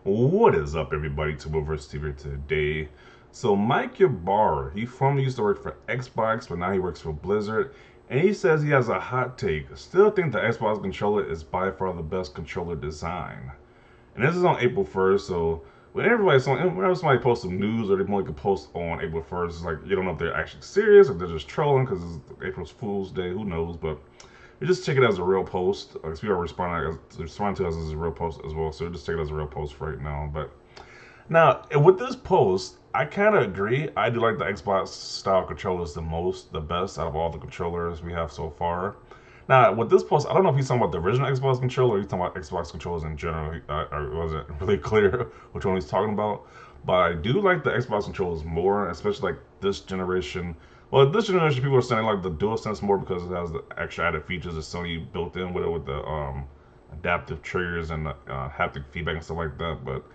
What is up, everybody? To Reverse TV today. So Mike Ybarra, he formerly used to work for Xbox, but now he works for Blizzard, and he says he has a hot take. Still think the Xbox controller is by far the best controller design. And this is on April 1st, so whenever somebody posts some news or they only can post on April 1st, it's like you don't know if they're actually serious or they're just trolling because it's April Fool's Day. Who knows? But you just take it as a real post. Because people are responding to us as a real post as well. So just take it as a real post right now. But now with this post, I kind of agree. I do like the Xbox style controllers the best out of all the controllers we have so far. Now with this post, I don't know if he's talking about the original Xbox controller or he's talking about Xbox controllers in general. I wasn't really clear which one he's talking about. But I do like the Xbox controllers more, especially like this generation. Well, this generation, people are saying like the DualSense more because it has the extra added features that Sony built in with it, with the adaptive triggers and the haptic feedback and stuff like that. But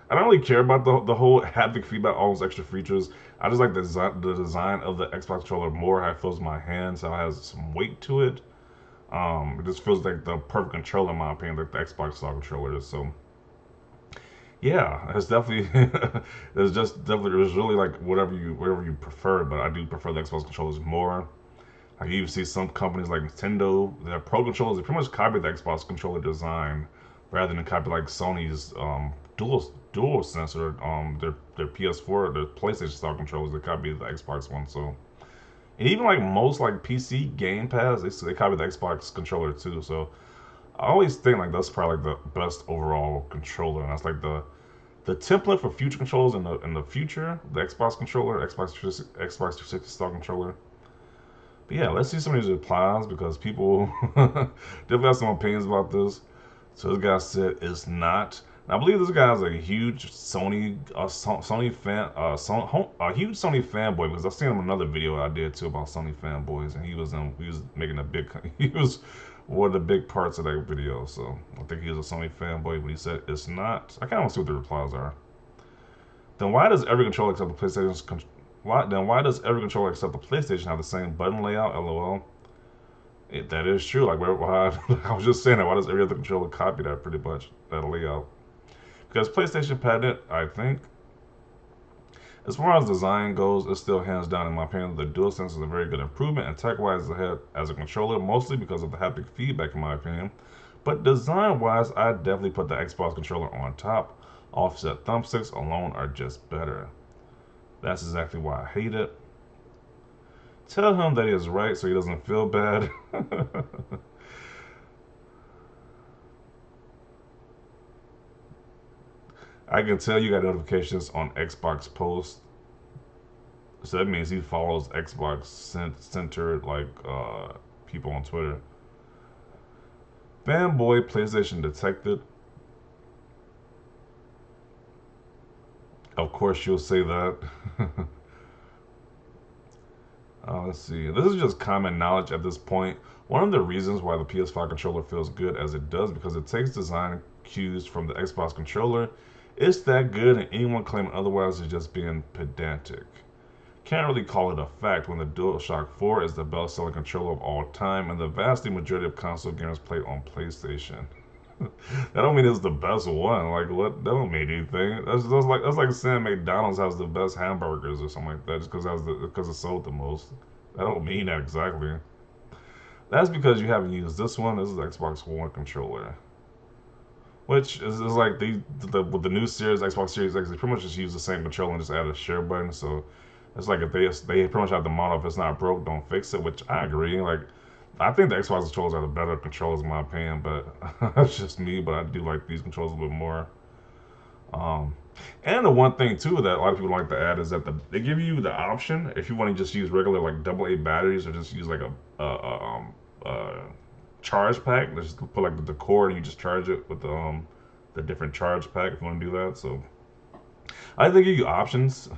I don't really care about the whole haptic feedback, all those extra features. I just like the design of the Xbox controller more. How it feels in my hands, how it has some weight to it. It just feels like the perfect controller in my opinion, like the Xbox style controller is. So yeah, it's definitely it was really like whatever you prefer, but I do prefer the Xbox controllers more. Like you see some companies like Nintendo, their Pro controllers, they pretty much copy the Xbox controller design rather than copy like Sony's dual sensor, their PS4, their PlayStation style controllers, they copy the Xbox one. So and even like most like PC Game Pass, they copy the Xbox controller too. So I always think like that's probably like the best overall controller, and that's like the template for future controls in the future, the Xbox controller, Xbox 360 style controller. But yeah, let's see some of these replies because people definitely have some opinions about this. So this guy said it's not. And I believe this guy is a huge Sony fan, a huge Sony fanboy because I've seen him in another video I did too about Sony fanboys, and he was making a big he was one of the big parts of that video. So I think he was a Sony fanboy when he said it's not. I kind of want to see what the replies are. Then why does every controller except the PlayStation's why does every controller except the PlayStation have the same button layout? LOL. That is true. Like why, I was just saying that. Why does every other controller copy that pretty much that layout? Because PlayStation patented, I think, as far as design goes, it's still hands down in my opinion. The DualSense is a very good improvement and tech-wise ahead as a controller, mostly because of the haptic feedback in my opinion. But design-wise, I definitely put the Xbox controller on top. Offset thumbsticks alone are just better. That's exactly why I hate it. Tell him that he is right so he doesn't feel bad. I can tell you got notifications on Xbox posts. So that means he follows Xbox centered like people on Twitter. Fanboy PlayStation detected. Of course you'll say that. Let's see. This is just common knowledge at this point. One of the reasons why the PS5 controller feels good as it does because it takes design cues from the Xbox controller. It's that good, and anyone claiming otherwise is just being pedantic. Can't really call it a fact when the DualShock 4 is the best-selling controller of all time, and the vast majority of console gamers play on PlayStation. That don't mean it's the best one. Like what? That don't mean anything. That's like saying McDonald's has the best hamburgers or something like that just because it sold the most. That don't mean that exactly. That's because you haven't used this one. This is the Xbox One controller, which is like with the new series Xbox Series X, they pretty much just use the same controller and just add a share button. So it's like if they pretty much have the model. If it's not broke, don't fix it. Which I agree. Like I think the Xbox controllers are the better controllers in my opinion, but that's just me. But I do like these controllers a little bit more. Um, and the one thing too that a lot of people like to add is that they give you the option if you want to just use regular like AA batteries or just use like a charge pack. Just put like the cord and you just charge it with the different charge pack if you want to do that. So I think they give you options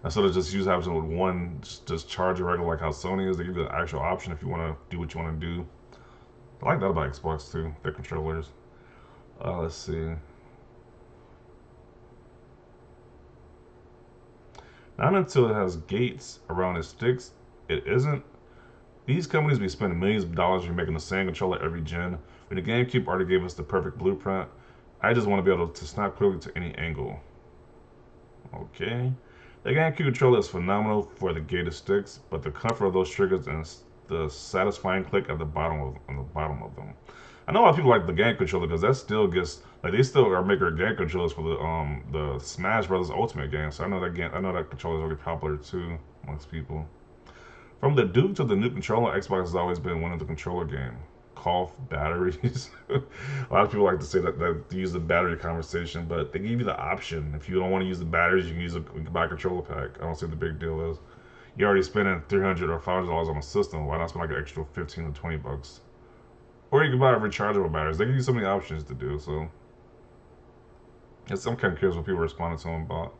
instead of just use option with one just charge it regular like how Sony is. They give you the actual option if you want to do what you want to do. I like that about Xbox too. Their controllers. Let's see. Not until it has gates around its sticks, it isn't. These companies be spending millions of dollars remaking the same controller every gen. When the GameCube already gave us the perfect blueprint, I just want to be able to snap quickly to any angle. Okay. The GameCube controller is phenomenal for the gated sticks, but the comfort of those triggers and the satisfying click at the bottom of on the bottom of them. I know a lot of people like the game controller because that still gets like they still are making game controllers for the Smash Brothers Ultimate game. So I know that controller is really popular too amongst people. From the Duke to the new controller, Xbox has always been one of the controller game. Cough batteries. A lot of people like to say that to use the battery conversation, but they give you the option. If you don't want to use the batteries, you can buy a controller pack. I don't see what the big deal is. You're already spending $300 or $500 on a system. Why not spend like an extra 15 to 20 bucks? Or you can buy rechargeable batteries. They give you so many options to do. So I'm kind of curious what people responded to them about.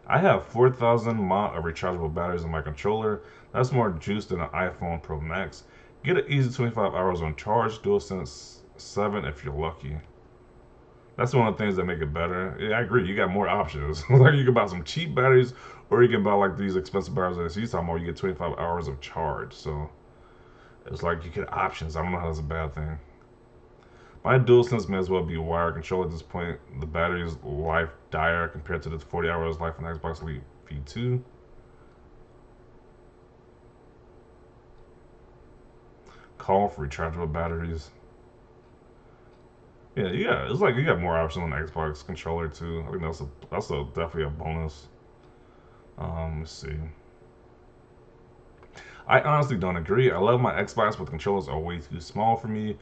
I have 4,000 mAh of rechargeable batteries in my controller. That's more juice than an iPhone Pro Max. Get an easy 25 hours on charge, DualSense 7 if you're lucky. That's one of the things that make it better. Yeah, I agree. You got more options. Like you can buy some cheap batteries, or you can buy like these expensive batteries that he's talking about. You get 25 hours of charge. So it's like you get options. I don't know how that's a bad thing. My DualSense may as well be a wired controller at this point. The battery's life dire compared to the 40 hours life on Xbox Elite V2. Call for rechargeable batteries. Yeah, it's like you got more options on the Xbox controller too. I think that's definitely a bonus. Let's see. I honestly don't agree. I love my Xbox, but the controllers are way too small for me.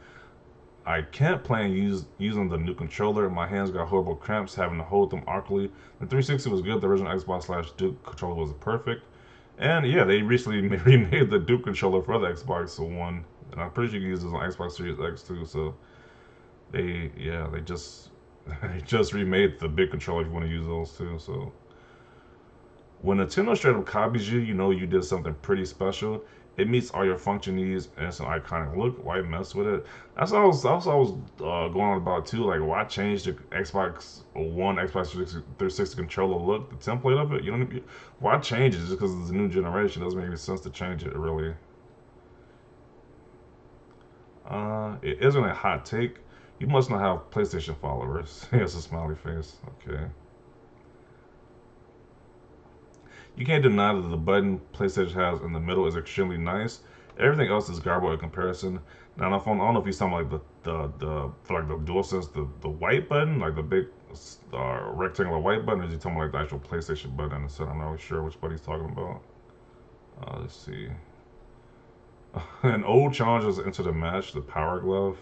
I can't play and using the new controller. My hands got horrible cramps having to hold them awkwardly. The 360 was good. The original Xbox slash Duke controller was perfect. And yeah, they recently remade the Duke controller for the Xbox One, and I'm pretty sure you can use this on Xbox Series X too. So they just they just remade the big controller if you want to use those too. So when Nintendo straight up copies you, you know you did something pretty special. It meets all your function needs and it's an iconic look. Why mess with it? That's what I was going on about too. Like, why change the Xbox One, Xbox 360 controller look, the template of it? You know, why change it just because it's a new generation? It doesn't make any sense to change it, really. It isn't a hot take. You must not have PlayStation followers. It's a smiley face. Okay. You can't deny that the button PlayStation has in the middle is extremely nice. Everything else is garbage in comparison. Now, I don't know if he's talking like the for like the DualSense, the white button, like the big rectangular white button, or is he talking like the actual PlayStation button? So I'm not really sure which button he's talking about. Let's see. An old challenge was into the match, the Power Glove.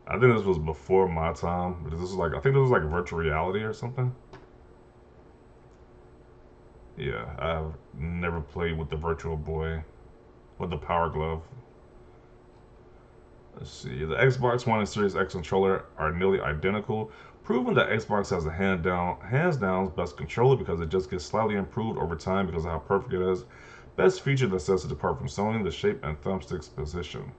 I think this was before my time, but this is like I think this was like virtual reality or something. Yeah, I've never played with the Virtual Boy, with the Power Glove. Let's see. The Xbox One and Series X controller are nearly identical, proving that Xbox has a hands down best controller because it just gets slightly improved over time because of how perfect it is. Best feature that sets it apart from Sony, the shape and thumbstick's position.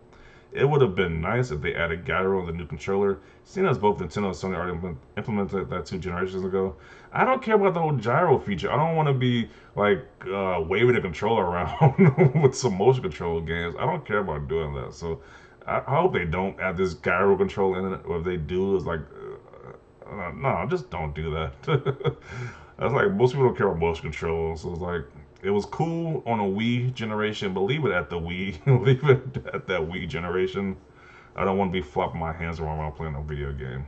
It would have been nice if they added gyro in the new controller, seeing as both Nintendo and Sony already implemented that 2 generations ago. I don't care about the whole gyro feature. I don't want to be like waving the controller around with some motion control games. I don't care about doing that. So I hope they don't add this gyro control in it, or if they do, it's like, no, just don't do that. That's like most people don't care about motion control. So it's like it was cool on a Wii generation, but leave it at the Wii. Leave it at that Wii generation. I don't want to be flopping my hands around while I'm playing a video game.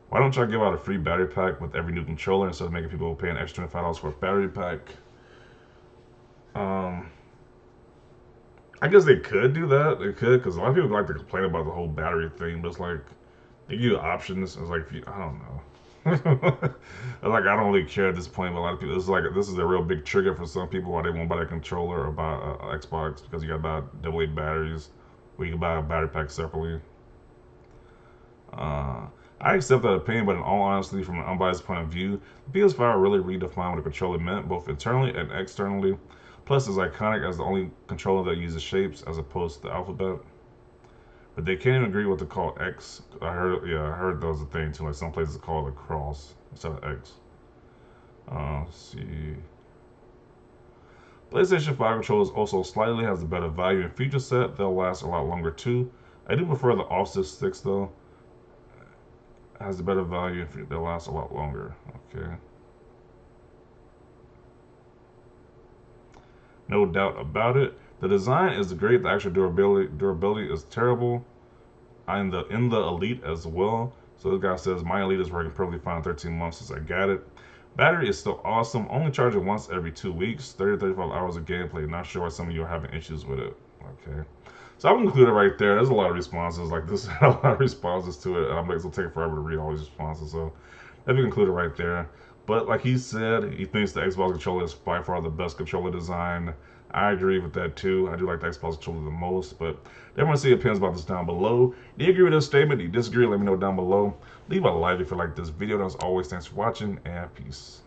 Why don't y'all give out a free battery pack with every new controller instead of making people pay an extra $25 for a battery pack? Um, I guess they could do that. They could, because a lot of people like to complain about the whole battery thing, but it's like they give you options. It's like I don't know. Like I don't really care at this point, but a lot of people, it's like this is a real big trigger for some people why they won't buy a controller or buy a Xbox because you got to buy AA batteries, or you can buy a battery pack separately. Uh, I accept that opinion, but in all honesty, from an unbiased point of view, the PS5 really redefined what a controller meant, both internally and externally. Plus, it's iconic as the only controller that uses shapes as opposed to the alphabet. But they can't even agree what to call X. I heard that was a thing too. Like some places call it a cross instead of X. Let's see. PlayStation 5 controllers also slightly has a better value and feature set. They'll last a lot longer too. I do prefer the offset sticks though. has the better value. They last a lot longer. Okay. No doubt about it. The design is great. The actual durability is terrible. I'm in the Elite as well. So this guy says my Elite is working perfectly fine 13 months since I got it. Battery is still awesome. Only charge it once every 2 weeks. 35 hours of gameplay. Not sure why some of you are having issues with it. Okay. So I'm concluded right there. There's a lot of responses like this. A lot of responses to it. And I'm like, it'll take forever to read all these responses. So let me conclude it right there. But like he said, he thinks the Xbox controller is by far the best controller design. I agree with that too. I do like the Xbox controller the most, but everyone see opinions about this down below. Do you agree with this statement? Do you disagree? Let me know down below. Leave a like if you like this video. And as always, thanks for watching and peace.